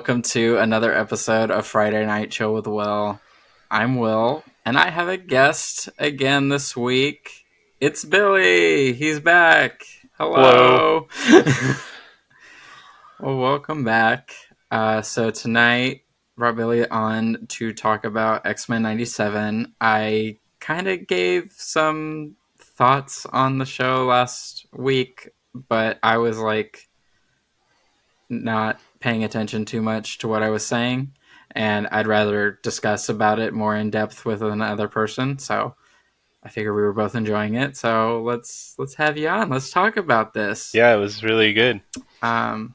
welcome to another episode of Friday Night Chill with Will. I'm Will, and I have a guest again this week. It's Billy. He's back. Hello. Hello. Well, welcome back. So tonight, brought Billy on to talk about X-Men 97. I kind of gave some thoughts on the show last week, but I was like not paying attention too much to what I was saying, and I'd rather discuss about it more in depth with another person. So I figured we were both enjoying it. So let's have you on. Let's talk about this. Yeah, it was really good. Um,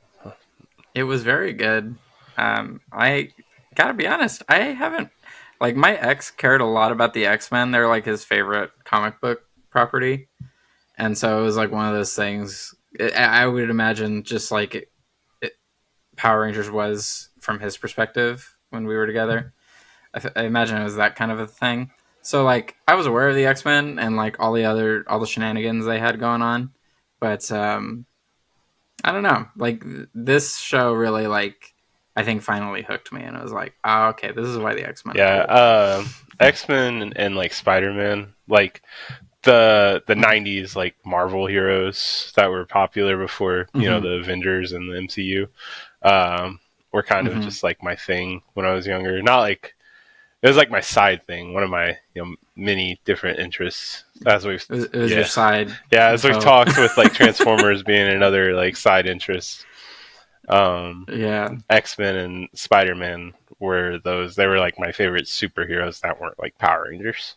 it was very good. I gotta be honest. I haven't like my ex cared a lot about the X-Men. They're like his favorite comic book property, and so it was like one of those things. I would imagine just like Power Rangers was from his perspective when we were together. I imagine it was that kind of a thing. So like I was aware of the X-Men and like all the shenanigans they had going on, but I don't know. Like this show really like I think finally hooked me, and I was like, oh, okay, this is why the X-Men are Yeah, cool. X-Men and like Spider-Man, like the '90s like Marvel heroes that were popular before Mm-hmm. the Avengers and the MCU, were kind of Mm-hmm. just like my thing when I was younger. Not like it was like my side thing, one of my many different interests. As we've It was your yeah side yeah as we've info. talked with like Transformers being another like side interest. Um, Yeah. X-Men and Spider-Man were those. They were like my favorite superheroes that weren't like Power Rangers.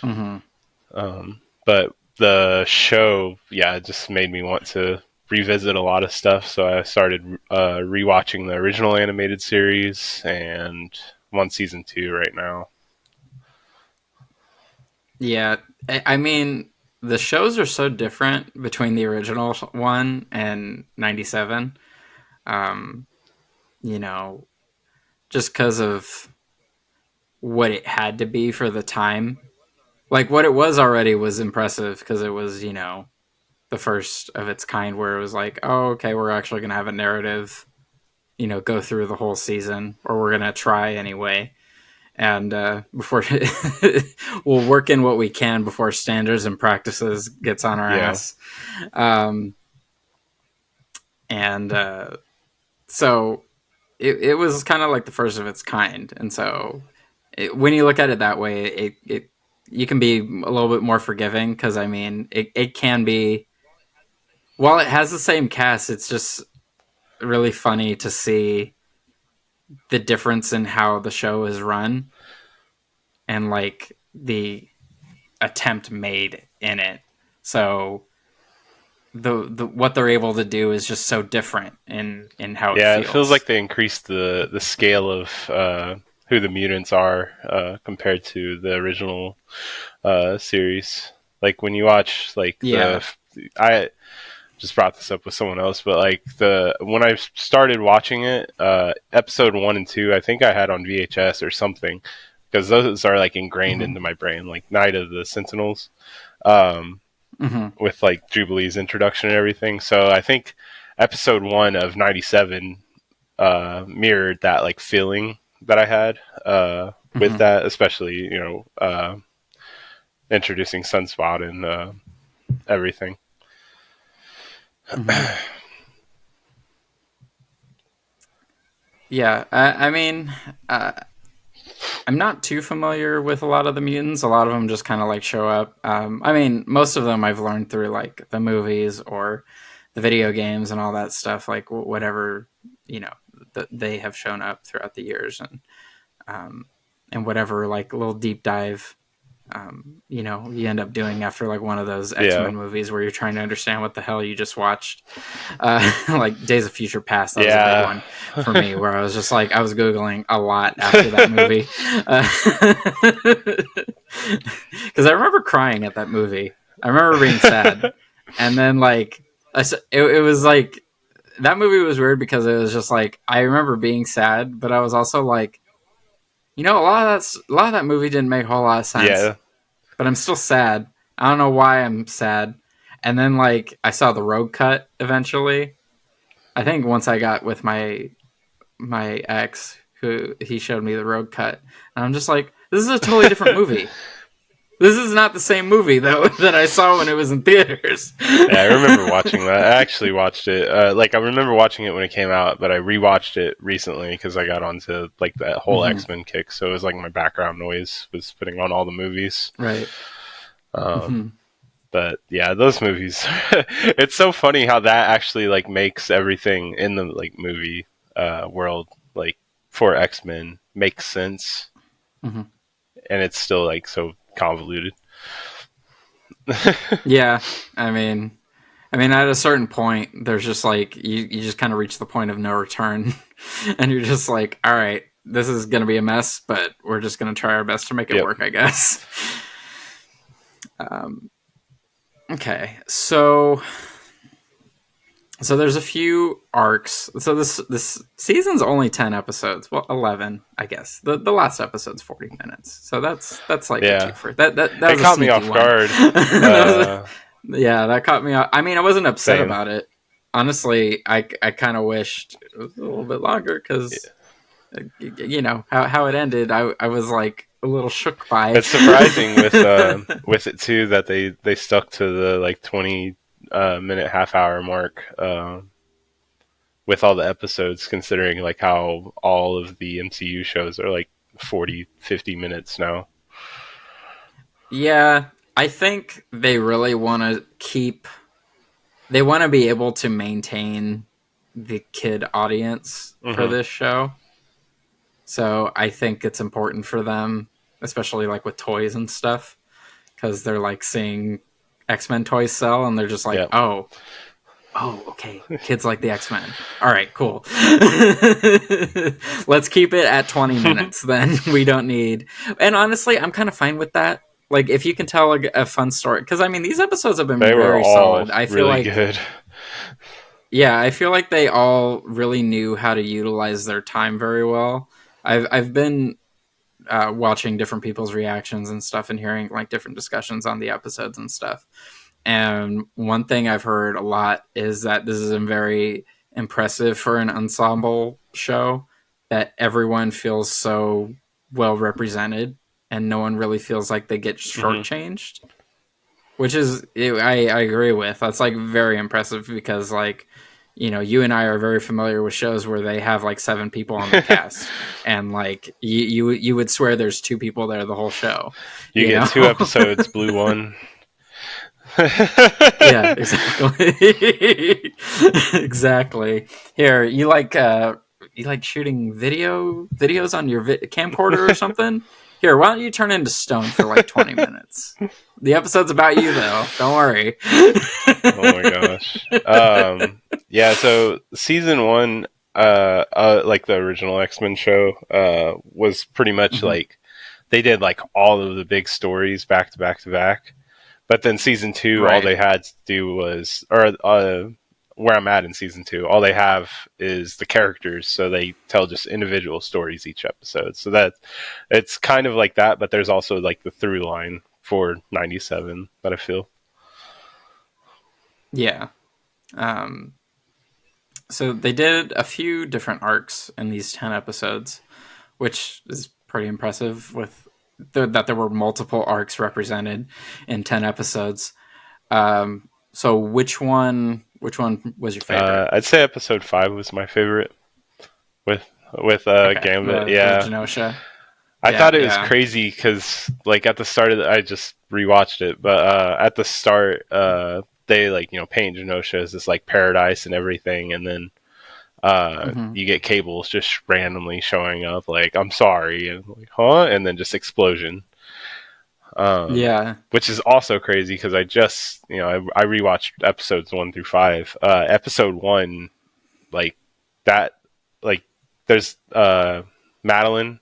Mm-hmm. But the show, yeah, it just made me want to revisit a lot of stuff. So I started rewatching the original animated series, and I'm on season 2 right now. Yeah, I mean, the shows are so different between the original one and 97. Um, you know, just because of what it had to be for the time. Like, what it was already was impressive because it was, the first of its kind where it was like, oh, okay, we're actually going to have a narrative, go through the whole season, or we're going to try anyway. And before we'll work in what we can before standards and practices gets on our Yeah, ass. Um, and so it was kind of like the first of its kind. And so when you look at it that way, it you can be a little bit more forgiving because I mean it can be while it has the same cast, it's just really funny to see the difference in how the show is run and like the attempt made in it. So the what they're able to do is just so different in how it yeah. It feels feels. like they increased the scale of who the mutants are compared to the original series. Like when you watch like Yeah. I just brought this up with someone else, but like the when I started watching it, episode 1 and 2, I think I had on VHS or something because those are like ingrained Mm-hmm. into my brain, like Night of the Sentinels, um, Mm-hmm. with like Jubilee's introduction and everything. So I think episode 1 of '97 mirrored that like feeling that I had with Mm-hmm. that, especially introducing Sunspot and everything. Mm-hmm. Yeah, I mean, uh, I'm not too familiar with a lot of the mutants. A lot of them just kind of like show up. I mean, most of them I've learned through like the movies or the video games and all that stuff. Like whatever you know they have shown up throughout the years, um, and whatever like little deep dive you end up doing after like one of those Yeah, X-Men movies where you're trying to understand what the hell you just watched. Like Days of Future Past, that was a big yeah. one for me where I was just like, I was Googling a lot after that movie. Because I remember crying at that movie. I remember being sad. And then like, it was like, that movie was weird because it was just like, I remember being sad, but I was also like, a lot of that movie didn't make a whole lot of sense, Yeah, but I'm still sad. I don't know why I'm sad. And then like I saw the road cut eventually. I think once I got with my my ex who he showed me the Rogue cut, and I'm just like, this is a totally different movie. This is not the same movie though that I saw when it was in theaters. Yeah, I remember watching that. I actually watched it. Like I remember watching it when it came out, but I rewatched it recently because I got onto like that whole Mm-hmm. X-Men kick. So it was like my background noise was putting on all the movies. Right. Um, Mm-hmm. but yeah, those movies. It's so funny how that actually like makes everything in the like movie world like for X-Men makes sense, Mm-hmm. and it's still like so convoluted. Yeah, I mean, at a certain point, there's just like you just kind of reach the point of no return, and you're just like, all right, this is gonna be a mess, but we're just gonna try our best to make it Yep. work, I guess. Um, okay, so there's a few arcs. So this season's only 10 episodes. Well, 11, I guess. The last episode's 40 minutes. So that's like a Yeah, twofer. That it was a caught me sneaky off one. guard. That yeah, that caught me off. I mean, I wasn't upset Same. about it. Honestly, I kind of wished it was a little bit longer cuz you know, how it ended. I was like a little shook by. It's surprising with it too that they stuck to the like 20 minute half hour mark with all the episodes, considering like how all of the MCU shows are like 40-50 minutes now. Yeah, I think they really want to keep they want to be able to maintain the kid audience for Hmm. this show. So I think it's important for them, especially like with toys and stuff, because they're like seeing X-Men toys sell and they're just like, Yeah. oh, okay, kids like the X-Men. All right, cool. Let's keep it at 20 minutes then. We don't need. And honestly, I'm kind of fine with that. Like if you can tell a fun story, because I mean these episodes have been They were very all solid. I feel really like good. yeah, I feel like they all really knew how to utilize their time very well. I've been watching different people's reactions and stuff and hearing like different discussions on the episodes and stuff. And one thing I've heard a lot is that this is a very impressive for an ensemble show that everyone feels so well represented and no one really feels like they get Hmm. shortchanged, which is I agree with. That's like very impressive because like you know you and I are very familiar with shows where they have like 7 people on the cast and like you would swear there's 2 people there the whole show, You you get know. 2 episodes, blue one. Yeah, exactly. Exactly. Here, you like shooting videos on your camcorder or something? Here, why don't you turn into stone for like 20 minutes? The episode's about you though. Don't worry. Oh my gosh. Yeah, so season one, like the original X-Men show, was pretty much Mhm. like they did like all of the big stories back to back to back. But then season two, all Right. they had to do was, or where I'm at in season two, all they have is the characters, so they tell just individual stories each episode. So that it's kind of like that, but there's also like the through line for 97 that I feel. Yeah. Um so they did a few different arcs in these 10 episodes, which is pretty impressive with that there were multiple arcs represented in 10 episodes. So which one was your favorite? I'd say episode 5 was my favorite with Okay, Gambit. the Yeah, Genosha. I Yeah, thought it was yeah. crazy because like at the start of I just rewatched it, but at the start, they like paint Genosha as this like paradise and everything, and then Hmm. you get cables just randomly showing up like I'm sorry and like huh, and then just explosion. Yeah. Which is also crazy because I just I rewatched episodes 1 through 5. Episode 1, like that, like there's Madeline.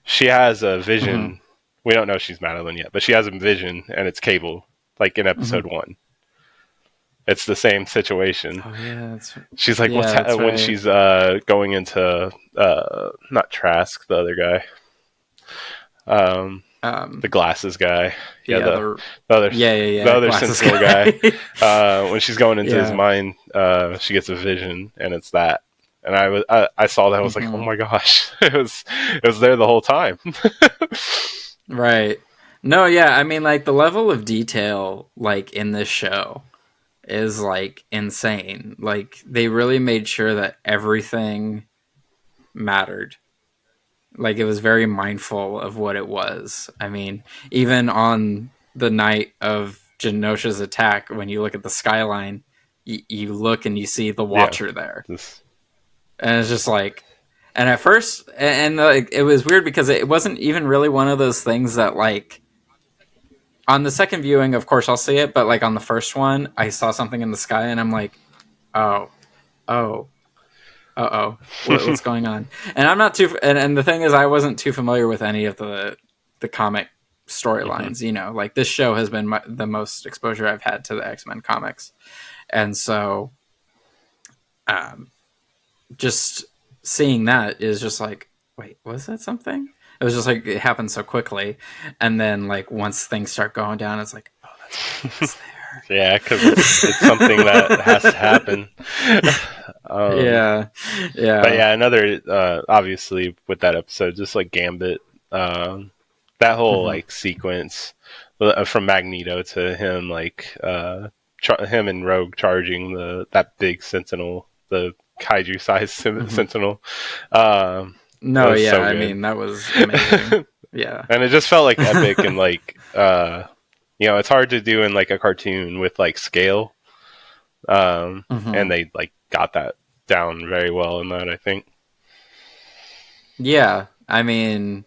She has a Hmm. vision. We don't know she's Madeline yet, but she has a vision, and it's Cable. Like in Hmm. episode 1, it's the same situation. Oh yeah, that's She's like, yeah, that's when right. she's going into not Trask, the other guy, um, the Um, glasses guy, yeah, the other, the other yeah, yeah, the yeah, other glasses Sentinel guy. guy. When she's going into his Yeah. mind, she gets a vision, and it's that. And I saw that, I was like, oh Mm-hmm. my gosh, it was there the whole time. Right. No, yeah, I mean, like, the level of detail, like, in this show is, like, insane. Like, they really made sure that everything mattered. Like, it was very mindful of what it was. I mean, even on the night of Genosha's attack, when you look at the skyline, you look and you see the Yeah, Watcher there. this, And it's just like, and at first, and like, it was weird because it wasn't even really one of those things that, like, on the second viewing, of course, I'll see it, but like on the first one, I saw something in the sky and I'm like, oh, oh, oh, what's going on? And I'm not too, and the thing is, I wasn't too familiar with any of the comic hmm storylines. You know, like this show has been the most exposure I've had to the X-Men comics, and so um, just seeing that is just like, wait, was that something? It was just like it happened so quickly, and then like once things start going down, it's like, oh, that's why he was yeah, because it's something that has to there. happen. um, Yeah, but yeah. yeah, another obviously with that episode, just like Gambit, um, that whole Hmm. like sequence from Magneto to him, like him and Rogue charging that big Sentinel, the kaiju sized Hmm. Sentinel. Um, it No, was yeah. so I good. mean, that was amazing. Yeah. And it just felt like epic and like it's hard to do in like a cartoon with like scale. And Hmm. they like got that down very well in that, I think. Yeah. I mean,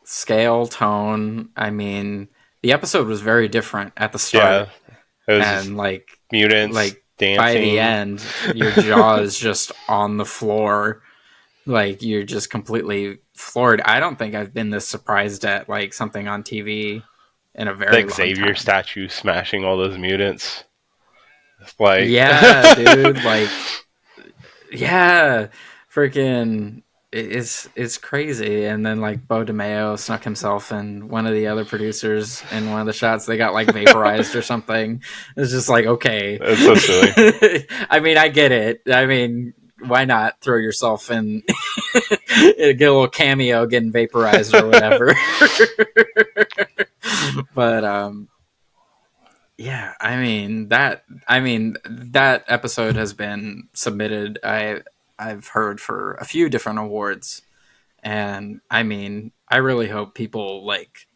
scale, tone. I mean, the episode was very different at the Yeah, start, it was just and mutants like by the dancing. end, your jaw is just on the floor. Like you're just completely floored. I don't think I've been this surprised at like something on TV in a very The long Xavier time. statue smashing all those mutants. Like Yeah, dude. Like, yeah, freaking, it's crazy. And then like Bo DeMeo snuck himself and one of the other producers in one of the shots. They got like vaporized or something. It's just like, okay. it's so silly. I mean, I get it. I mean, why not throw yourself in, get a little cameo getting vaporized or whatever. But yeah, I mean that episode has been submitted. I've heard for a few different awards, and I mean, I really hope people like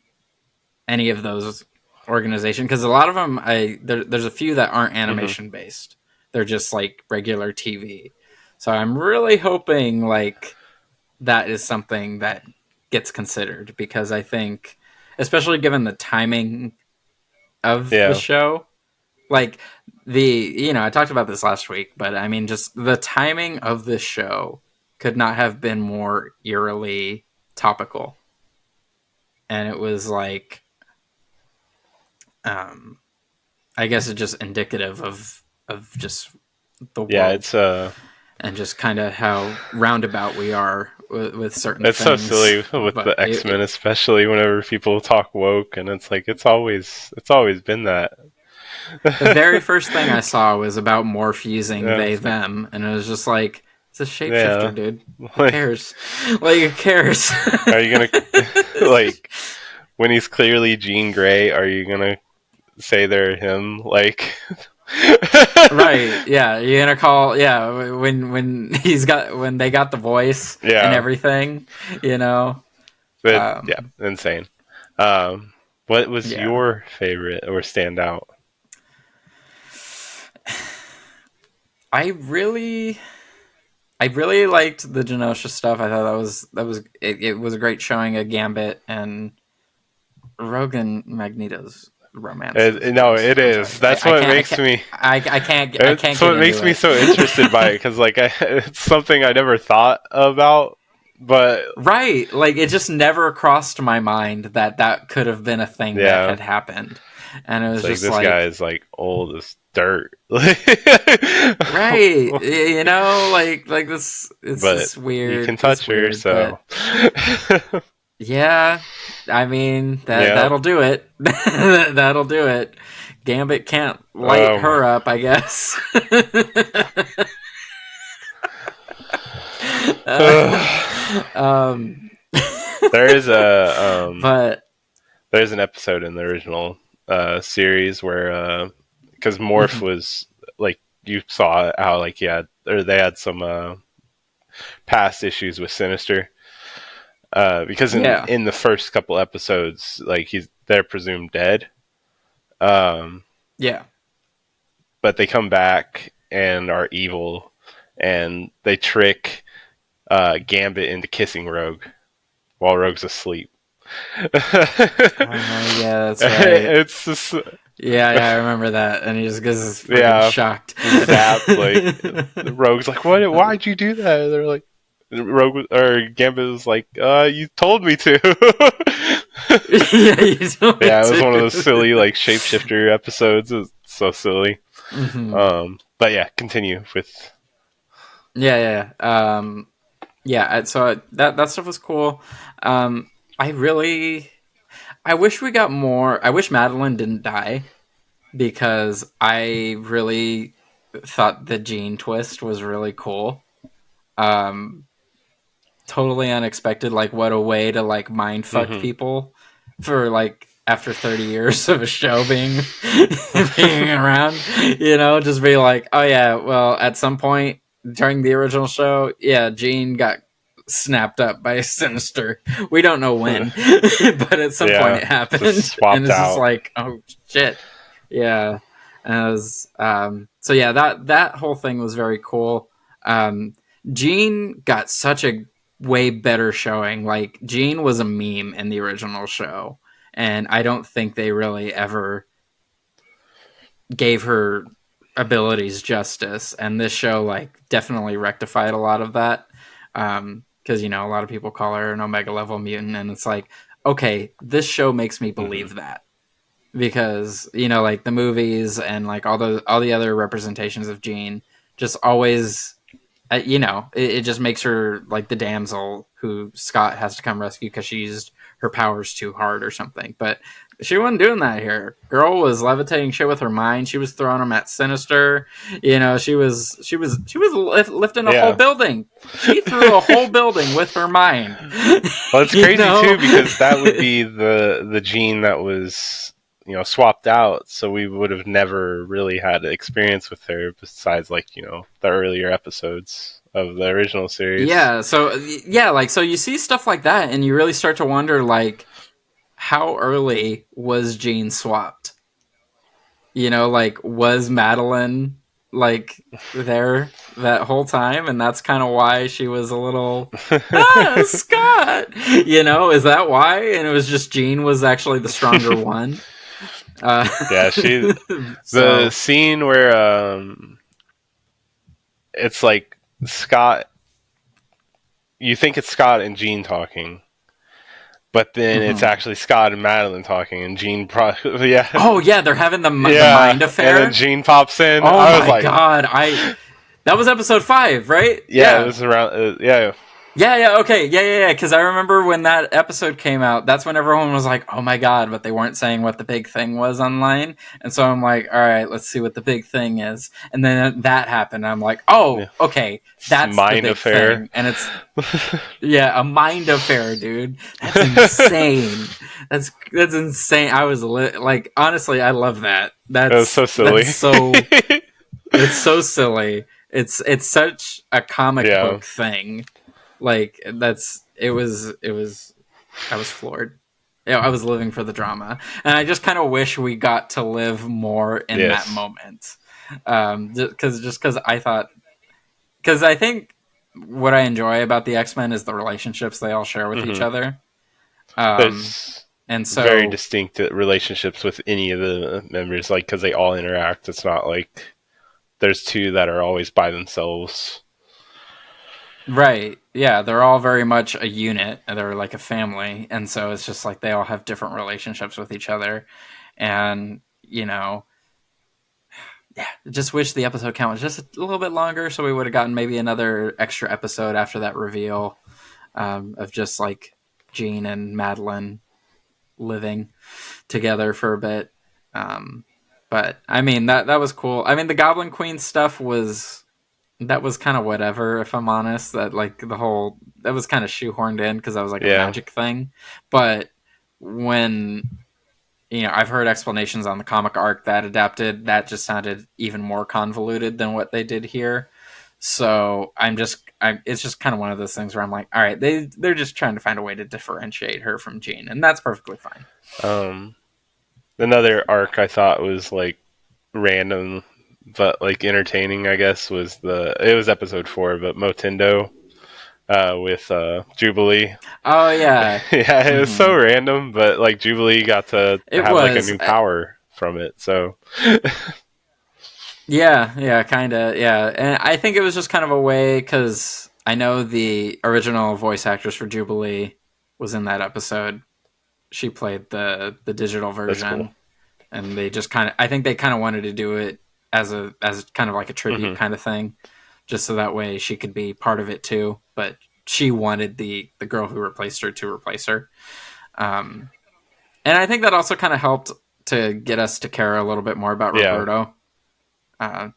any of those organizations, because a lot of them, there's a few that aren't hmm animation based. They're just like regular TV. So I'm really hoping like that is something that gets considered, because I think, especially given the timing of the Yeah, show, like I talked about this last week, but I mean, just the timing of this show could not have been more eerily topical. And it was like, um I guess it's just indicative of just the yeah. world, and just kind of how roundabout we are with certain It's so things. silly with But the X-Men, especially whenever people talk woke, and it's like it's always been that. the very first thing I saw was about morph using Yeah, they it's like, them, and it was just like, it's a yeah, shapeshifter, dude. Who like, cares? Like, who cares? are you gonna like when he's clearly Jean Grey? Are you gonna say they're him? Like, Right? Yeah, you're gonna call. Yeah, when when they got the voice and yeah, everything, you know. but yeah, Um, insane. Um, what was yeah, your favorite or standout? I really I really liked the Genosha stuff. I thought it was a great showing of Gambit and Rogan Magneto's romance is No, gross. it I'm is. sorry. That's what makes me. I can't It's get what into makes me it. so interested by it because, like, it's something I never thought about, but Right, like it just never crossed my mind that that could have been a thing that yeah, had happened, and it it's was like just this guy like, is like old as dirt. right, like this. It's But just you can weird. It's touch her, weird, so but yeah, I mean yeah. that'll do it. That'll do it. Gambit can't light Oh my. her up, I guess. um, there is a but there's an episode in the original series where because Morph mhm, was like you saw how like or they had some past issues with Sinister because yeah, in the first couple episodes like they're presumed dead, um, yeah, but they come back and are evil and they trick Gambit into kissing Rogue while Rogue's asleep. yeah, that's right. It's just Yeah, yeah, I remember that, and he just gets freaking yeah, shocked. zapped. Like the Rogue's like, "What? Why'd you do that?" And they're like, Rogue or Gambit was like, "You told me to." Yeah, you told me Yeah, it was one of those to. silly like shapeshifter episodes. It was so silly. Hmm. But yeah, continue with. Yeah, yeah, yeah. Yeah. So that stuff was cool. I really, I wish we got more. I wish Madeline didn't die because I really thought the Gene twist was really cool. Um, totally unexpected. Like, what a way to like mind fuck Hmm. people for like after 30 years of a show being being around. Just be like, oh yeah, well, at some point during the original show, yeah, Gene got snapped up by Sinister. We don't know when, but at some point Yeah, it just happened, and swapped it's just out. like, oh shit, yeah. And it was so yeah, that whole thing was very cool. Um, Gene got such a way better showing. Like Jean was a meme in the original show, and I don't think they really ever gave her abilities justice. And this show like definitely rectified a lot of that. Because a lot of people call her an Omega level mutant, and it's like, okay, this show makes me Hmm. believe that because like the movies and like all the other representations of Jean just always it just makes her like the damsel who Scott has to come rescue because she used her powers too hard or something. But she wasn't doing that here. Girl was levitating shit with her mind. She was throwing them at Sinister. She was lifting a whole Yeah. building. She threw a whole building with her mind. Well, it's you crazy know. too because that would be the gene that was swapped out, so we would have never really had experience with her besides like the earlier episodes of the original series. Yeah. So yeah, like so you see stuff like that, and you really start to wonder like how early was Jean swapped? Like was Madeline like there that whole time, and that's kind of why she was a little Scott. Is that why? And it was just Jean was actually the stronger one. Uh, Yeah, the so. scene where it's like Scott, you think it's Scott and Jean talking, but then it's Mhm. actually Scott and Madeline talking, and Jean probably yeah. Oh yeah, they're having the mind Yeah, and then affair. Jean pops in. Oh I was my like, god, I that was episode 5, right? yeah, it Yeah. was around. Yeah, Yeah, yeah, okay, yeah, yeah, yeah. Because I remember when that episode came out, that's when everyone was like, "Oh my god!" But they weren't saying what the big thing was online, and so I'm like, "All right, let's see what the big thing is." And then that happened. I'm like, yeah. "Oh, okay, Just that's the mind big affair. thing." And it's yeah, a mind affair, dude. That's insane. That's insane. I was like, honestly, I love that. It was That's so silly. that's so it's so silly. It's such a comic Yeah. book thing. Like it was I was floored. I was living for the drama, and I just kind of wish we got to live more in that Yes. moment. Just because I thought, because I think what I enjoy about the X-Men is the relationships they all share with each Hmm. other. Um, There's and very so distinct relationships with any of the members, like because they all interact. It's not like there's two that are always by themselves. right, yeah, they're all very much a unit. They're like a family, and so it's just like they all have different relationships with each other, and yeah, just wish the episode count was just a little bit longer, so we would have gotten maybe another extra episode after that reveal of just like Jean and Madeline living together for a bit. Um, but I mean that was cool. I mean the Goblin Queen stuff was that was kind of whatever, if I'm honest. That like the whole that was kind of shoehorned in because that was like a Yeah. magic thing. But when I've heard explanations on the comic arc that adapted that just sounded even more convoluted than what they did here. So it's just kind of one of those things where I'm like, all right, they're just trying to find a way to differentiate her from Jean, and that's perfectly fine. Um, Another arc I thought was like random but like entertaining, I guess, was it was episode 4, but Motindo with Jubilee. Oh yeah, Yeah, it was so hmm random, but like Jubilee got to it have like a was. new power from it. So Yeah, yeah, kind of, yeah. And I think it was just kind of a way because I know the original voice actress for Jubilee was in that episode. She played the digital that's cool. version, and they just kind of I think they kind of wanted to do it as kind of like a tribute Hmm. kind of thing, just so that way she could be part of it too. But she wanted the girl who replaced her to replace her, um, and I think that also kind of helped to get us to care a little bit more about Yeah, Roberto,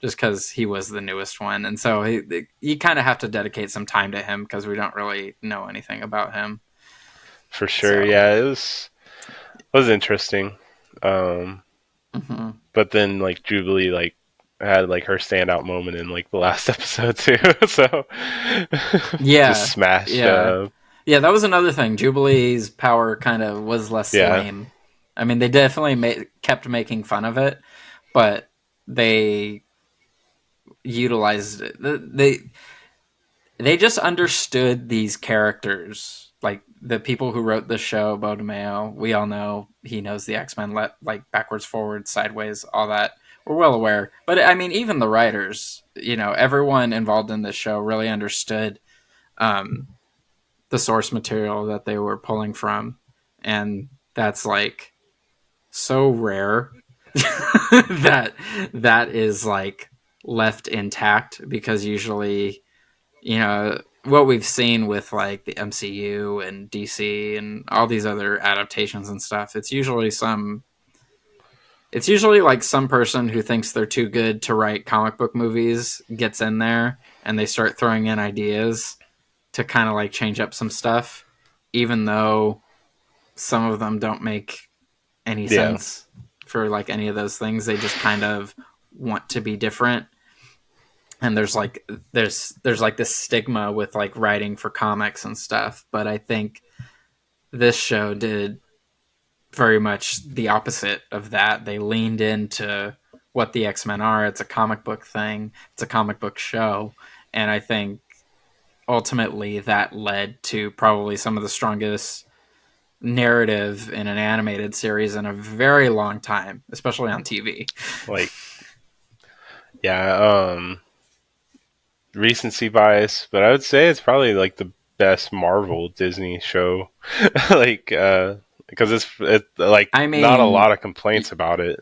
just because he was the newest one, and so you kind of have to dedicate some time to him because we don't really know anything about him. for sure. So, Yeah, it was interesting. Um, mhm. but then like Jubilee like had like her standout moment in like the last episode too. So just Yeah, smashed. yeah, yeah. That was another thing. Jubilee's power kind of was less Yeah, lame. I mean, they definitely kept making fun of it, but they utilized it. They just understood these characters. Like the people who wrote the show, Bo DeMeo, we all know he knows the X Men like backwards, forwards, sideways, all that. We're well aware. But I mean, even the writers, everyone involved in this show really understood um, the source material that they were pulling from, and that's like so rare that that is like left intact because usually what we've seen with like the MCU and DC and all these other adaptations and stuff, it's usually like some person who thinks they're too good to write comic book movies gets in there and they start throwing in ideas to kind of like change up some stuff, even though some of them don't make any yeah. sense for like any of those things. They just kind of want to be different. And there's like this stigma with like writing for comics and stuff, but I think this show did very much the opposite of that. They leaned into what the X-Men are. It's a comic book thing. It's a comic book show, and I think ultimately that led to probably some of the strongest narrative in an animated series in a very long time, especially on TV. Like yeah. Recency bias, but I would say it's probably like the best Marvel Disney show. Like because it's like I not a lot mean, of complaints about it.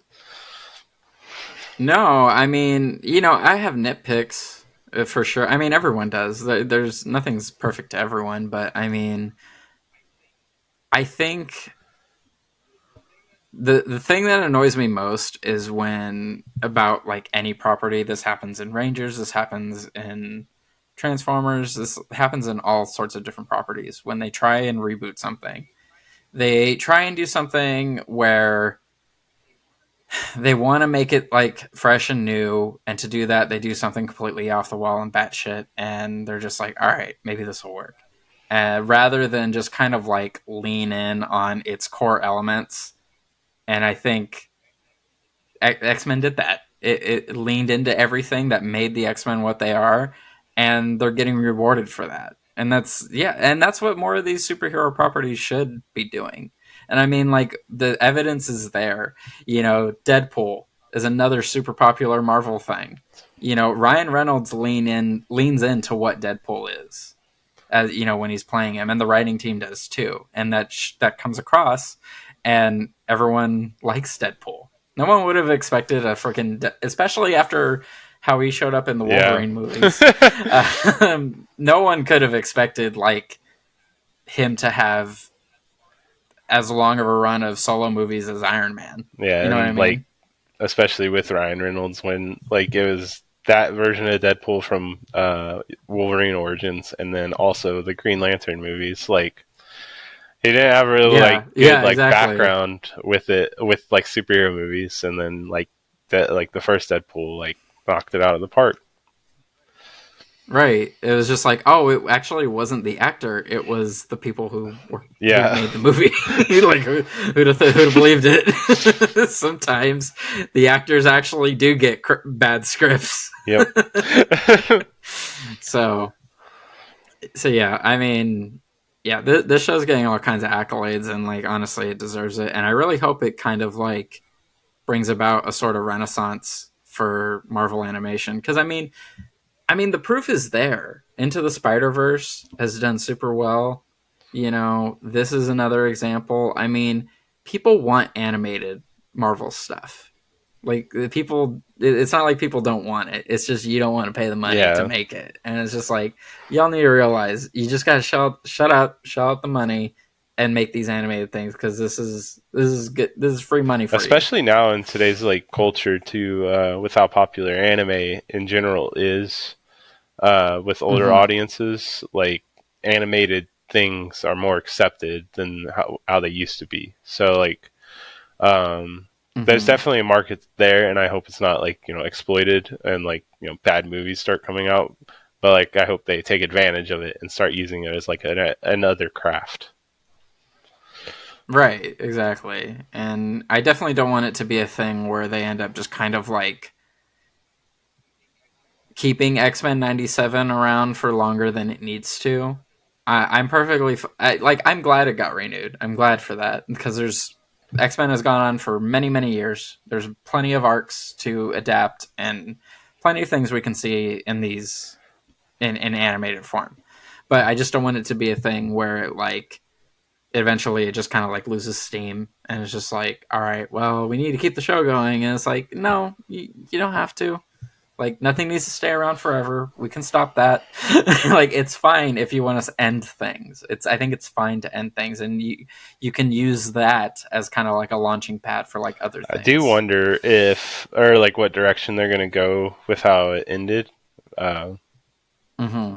no, I mean, I have nitpicks for sure. I mean, everyone does. There's nothing's perfect to everyone, but I mean, I think the thing that annoys me most is when about like any property. This happens in Rangers. This happens in Transformers. This happens in all sorts of different properties. When they try and reboot something, they try and do something where they want to make it like fresh and new, and to do that, they do something completely off the wall and batshit, and they're just like, all right, maybe this will work, rather than just kind of like lean in on its core elements. And I think X Men did that. It leaned into everything that made the X Men what they are, and they're getting rewarded for that. And that's what more of these superhero properties should be doing. And I mean, like the evidence is there. Deadpool is another super popular Marvel thing. Ryan Reynolds leans into what Deadpool is, as when he's playing him, and the writing team does too, and that comes across, and everyone likes Deadpool. No one would have expected a freaking, especially after how he showed up in the Yeah. Wolverine movies. No one could have expected like him to have as long of a run of solo movies as Iron Man. Yeah, You know what I and like mean? especially with Ryan Reynolds when like it was that version of Deadpool from Wolverine Origins, and then also the Green Lantern movies. Like he didn't have really like Yeah, good yeah, like exactly. background with it with like superhero movies, and then that like the first Deadpool like knocked it out of the park. Right. It was just like, oh, it actually wasn't the actor; it was the people who Yeah. made the movie. Like, who'd have believed it? Sometimes the actors actually do get bad scripts. Yep. So, so yeah, I mean, yeah, this show's getting all kinds of accolades, and like honestly, it deserves it. And I really hope it kind of like brings about a sort of renaissance for Marvel animation because I mean, the proof is there. Into the Spider Verse has done super well. You know, this is another example. I mean, people want animated Marvel stuff. Like the people, it's not like people don't want it. It's just you don't want to pay the money to Yeah. make it, and it's just like y'all need to realize you just gotta shut out the money, and make these animated things because this is good. This is free money for you. Especially now in today's like culture too, with how popular anime in general is, with older Mm-hmm. audiences, like animated things are more accepted than how they used to be. So like there's Mm-hmm. definitely a market there, and I hope it's not like exploited and like bad movies start coming out. But like I hope they take advantage of it and start using it as like another craft. Right, exactly. And I definitely don't want it to be a thing where they end up just kind of like keeping X-Men 97 around for longer than it needs to. I'm perfectly like I'm glad it got renewed. I'm glad for that because there's X-Men has gone on for many many years. There's plenty of arcs to adapt and plenty of things we can see in these in animated form. But I just don't want it to be a thing where it like eventually it just kind of like loses steam and it's just like, all right, well, we need to keep the show going, and it's like, no, you don't have to. Like, nothing needs to stay around forever. We can stop that. Like, it's fine if you want to end things. I think it's fine to end things, and you can use that as kind of like a launching pad for like other I do things. wonder if or like what direction they're gonna go with how it ended. Uh, Mm-hmm.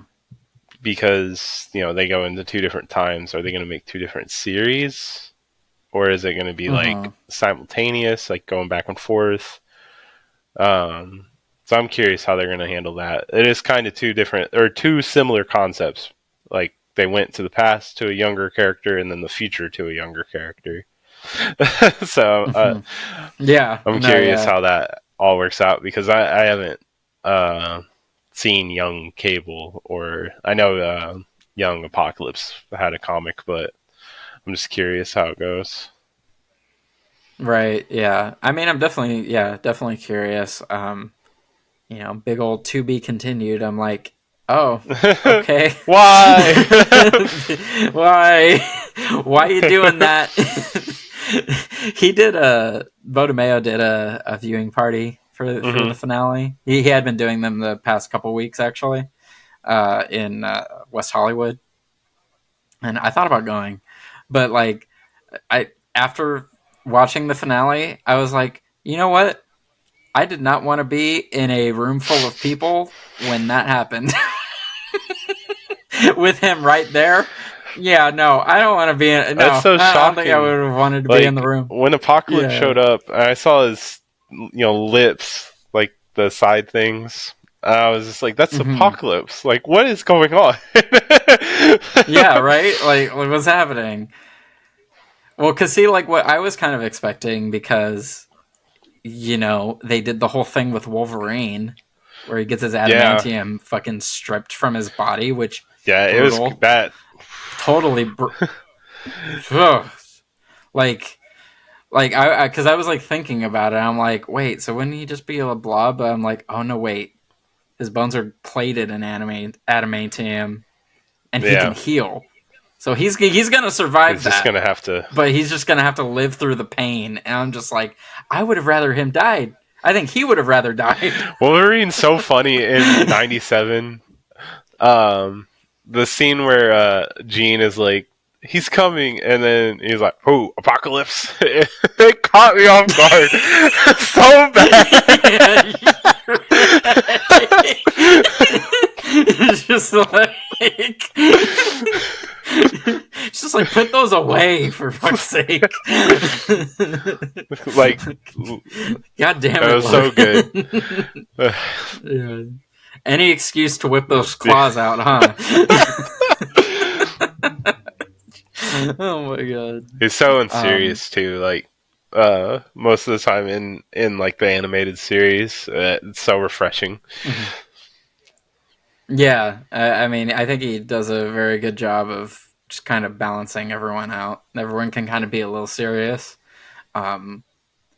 because they go into two different times. Are they going to make two different series, or is it going to be like Mm-hmm. simultaneous, like going back and forth? Um, so I'm curious how they're going to handle that. It is kind of two different or two similar concepts. Like they went to the past to a younger character, and then the future to a younger character. So Mm-hmm. Yeah. I'm No. curious Yeah. how that all works out because I haven't uh, seen Young Cable or I know Young Apocalypse had a comic, but I'm just curious how it goes. Right. Yeah. I mean, I'm definitely, yeah, definitely curious. Big old to be continued. I'm like, oh, okay. Why? Why? Why are you doing that? He did a Bodomeo did a viewing party for the Hmm. finale. He had been doing them the past couple weeks actually, in West Hollywood, and I thought about going, but like I after watching the finale, I was like, you know what? I did not want to be in a room full of people when that happened. With him right there. Yeah, no, I don't want to be in. That's No, so I don't think I shocking. would have wanted to be in the Like room. when Apocalypse Yeah. showed up, and I saw his lips, like the side things. I was just like, "That's Hmm. Apocalypse! Like, what is going on?" Yeah, right. Like, what's happening? Well, cause see, like, what I was kind of expecting because they did the whole thing with Wolverine, where he gets his Yeah, adamantium fucking stripped from his body, which yeah, it was brutal, that. totally, ugh. like I because I was like thinking about it. I'm like, wait, so wouldn't he just be a blob? But I'm like, oh no, wait, his bones are plated in adamantium, and he can Yeah, heal. So he's gonna survive he's just that, gonna have to. but he's just gonna have to live through the pain. And I'm just like, I would have rather him died. I think he would have rather died. Wolverine's so funny in '97. Um, the scene where Gene is like, "He's coming," and then he's like, "Oh, Apocalypse!" It caught me off guard so bad. Yeah, It's just like it's just like put those away for fuck's sake. Like, God damn that it, was so good. Logan. Yeah. Any excuse to whip those Yeah. claws out, huh? Oh my god. He's so Um, unserious too. Like, most of the time in like the animated series, it's so refreshing. mhm. Yeah, I mean, I think he does a very good job of just kind of balancing everyone out. Everyone can kind of be a little serious, um,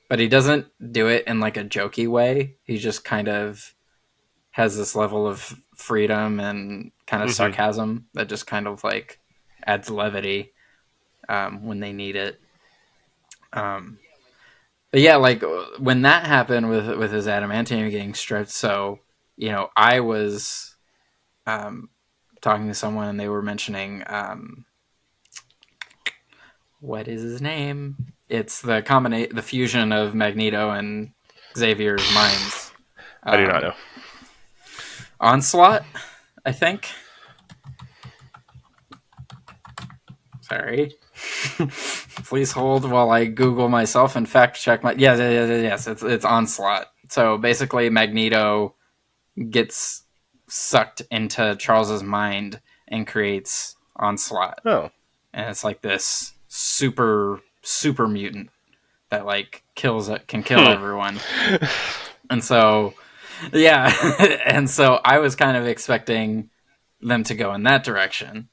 but he doesn't do it in like a jokey way. He just kind of has this level of freedom and kind of Hmm. sarcasm that just kind of like adds levity when they need it. Um, but yeah, like when that happened with his adamantium getting stripped, so I was um, talking to someone and they were mentioning what is his name? It's the fusion of Magneto and Xavier's minds. I do not know. Um, Onslaught, I think. Sorry. Please hold while I Google myself and fact check my. Yes. It's Onslaught. So basically, Magneto gets sucked into Charles's mind and creates Onslaught, Oh. and it's like this super mutant that like kills it can kill Hmm. everyone. And so yeah, and so I was kind of expecting them to go in that direction,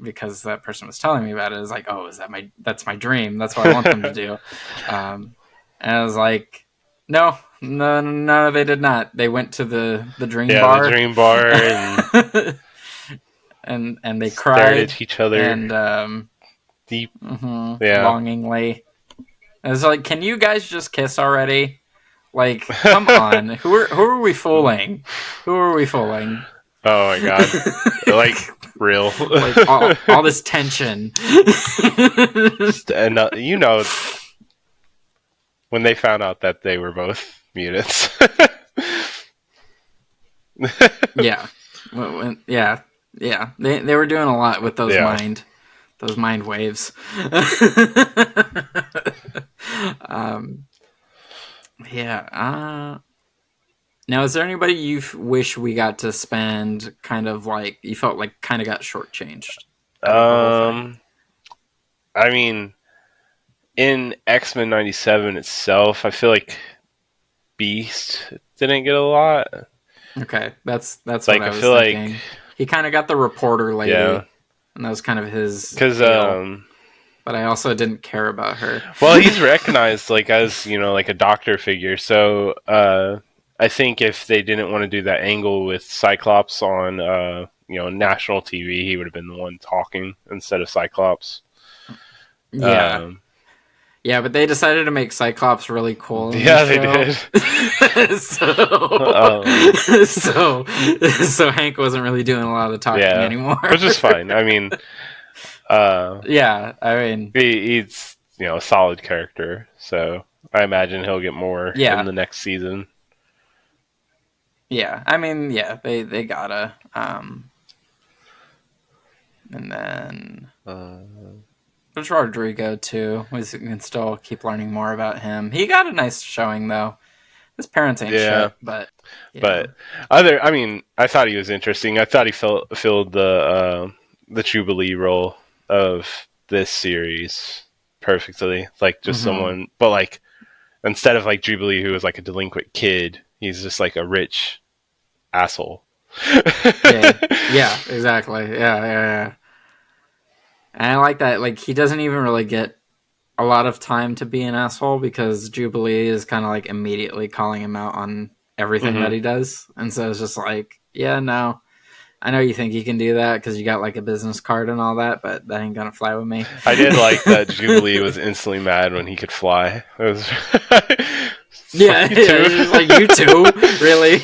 because that person was telling me about it. It's like, oh, is that that's my dream? That's what I want them to do. And I was like, no, they did not. They went to the dream Yeah, the bar, dream bar and and they stared cried at each other and deep. Yeah. longingly. I was like, can you guys just kiss already? Like, come on. Who are we fooling? Who are we fooling? Oh my god. Like, real. Like all this tension. And when they found out that they were both mutants. Yeah. Yeah. Yeah. They were doing a lot with Yeah. those mind waves. um yeah. Now, is there anybody you wish we got to spend kind of like you felt like kind of got shortchanged out of the whole thing? Um, I mean, in X-Men '97 itself, I feel like Beast didn't get a lot. Okay, that's what Like, I I was feel like, thinking. He kind of got the reporter yeah, lady, and that was kind of his because deal. But I also didn't care about her. well, he's recognized like as like a doctor figure. So I think if they didn't want to do that angle with Cyclops on national TV, he would have been the one talking instead of Cyclops. Yeah, Um, yeah, but they decided to make Cyclops really cool in this yeah, they show. did. so, um, so, so Hank wasn't really doing a lot of the talking yeah, anymore. which is fine. I mean, uh, Yeah, I mean, he's a solid character, so I imagine he'll get more in yeah, the next season. yeah. I mean, yeah, they gotta. And then Uh, there's Rodrigo too. We can still keep learning more about him. He got a nice showing though. His parents ain't yeah, shit, but but I thought he was interesting. I thought he filled the Jubilee role of this series perfectly. Like just mm-hmm. someone, but like instead of like Jubilee, who was like a delinquent kid, he's just like a rich asshole. Yeah, exactly. Yeah. And I like that. Like he doesn't even really get a lot of time to be an asshole because Jubilee is kind of like immediately calling him out on everything that Hmm. he does, and so it's just like, yeah, no, I know you think you can do that because you got like a business card and all that, but that ain't gonna fly with me. I did like that Jubilee was instantly mad when he could fly. It was Yeah, fuck you yeah, too. it's just like you too, really.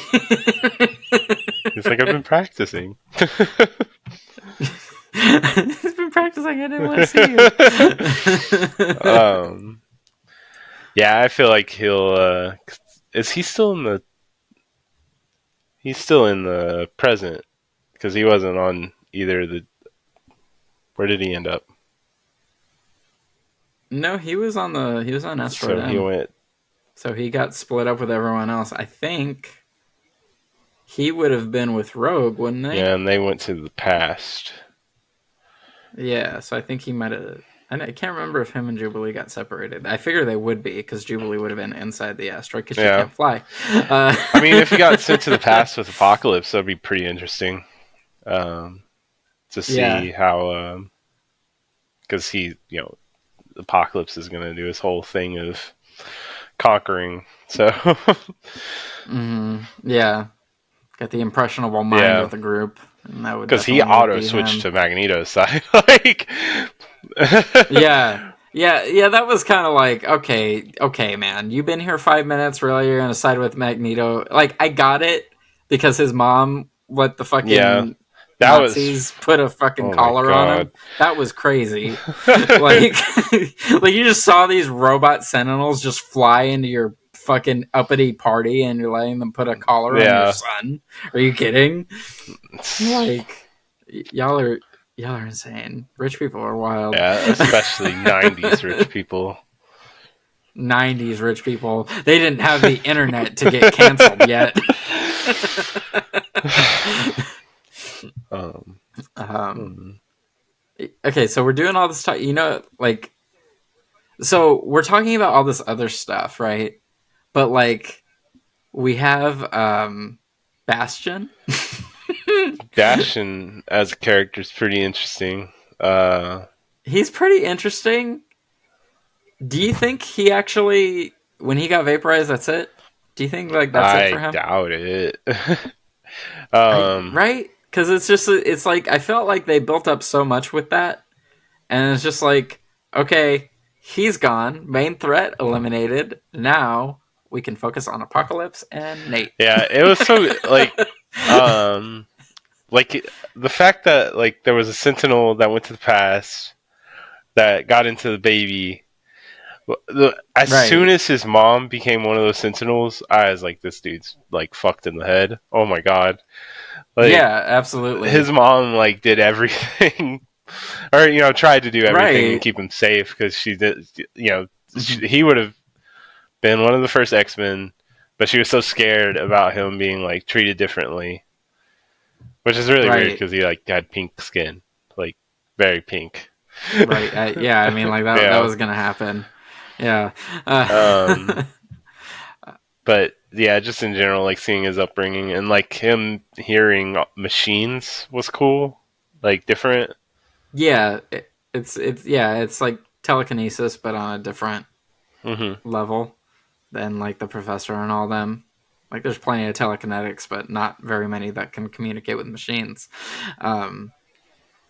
He's like, I've been practicing. He's been practicing. I didn't want to see you. um, yeah, I feel like he'll. Is he still in the? He's still in the present because he wasn't on either the. Where did he end up? No, he was on Asteroid So he M. went. So he got split up with everyone else. I think he would have been with Rogue, wouldn't they? Yeah, and they went to the past. Yeah, so I think he might have. I can't remember if him and Jubilee got separated. I figure they would be because Jubilee would have been inside the asteroid because she Yeah. can't fly. Uh, I mean, if he got sent to the past with Apocalypse, that'd be pretty interesting um, to yeah. see how. Because he, Apocalypse is going to do his whole thing of conquering. So, Yeah. Got the impressionable mind yeah. of the group, and that would Because he definitely auto be switched him. to Magneto's side. Like, Yeah. Yeah, that was kind of like, okay, man, you've been here 5 minutes, really? You're gonna side with Magneto? Like, I got it because his mom let the yeah. fucking That was. Nazis put a fucking Oh my collar on god. him. That was crazy. Like, like you just saw these robot sentinels just fly into your fucking uppity party, and you're letting them put a collar on your Yeah. son. Are you kidding? Like, y'all are y'all are insane. Rich people are wild. Yeah, especially 90s rich people. 90s rich people. They didn't have the internet to get canceled yet. um, um, hmm. okay, so we're doing all this talk. Like, so we're talking about all this other stuff, right? But like, we have Bastion. Bastion as a character is pretty interesting. Uh, He's pretty interesting. Do you think he actually, when he got vaporized, that's it? Do you think like that's it for I him? doubt it. um, Right? Because it's like I felt like they built up so much with that, and it's just like, okay, he's gone, main threat eliminated. Now we can focus on Apocalypse and Nate. yeah, it was so um, like the fact that like there was a Sentinel that went to the past that got into the baby. As soon Right? as his mom became one of those Sentinels, I was like, "This dude's like fucked in the head." Oh my god! Like Yeah, his absolutely. mom like did everything, or tried to do everything and Right. keep him safe because she did. Mhm. He would have been one of the first X-Men, but she was so scared about him being like treated differently, which is really weird Right. because he like had pink skin, like very pink. Right. Yeah. I mean, like that. That Yeah. was gonna happen. Yeah. Um, but yeah, just in general, like seeing his upbringing and like him hearing machines was cool, like different. Yeah. It's yeah. It's like telekinesis, but on a different Hmm. level than like the professor and all them. Like there's plenty of telekinetics, but not very many that can communicate with machines. Um,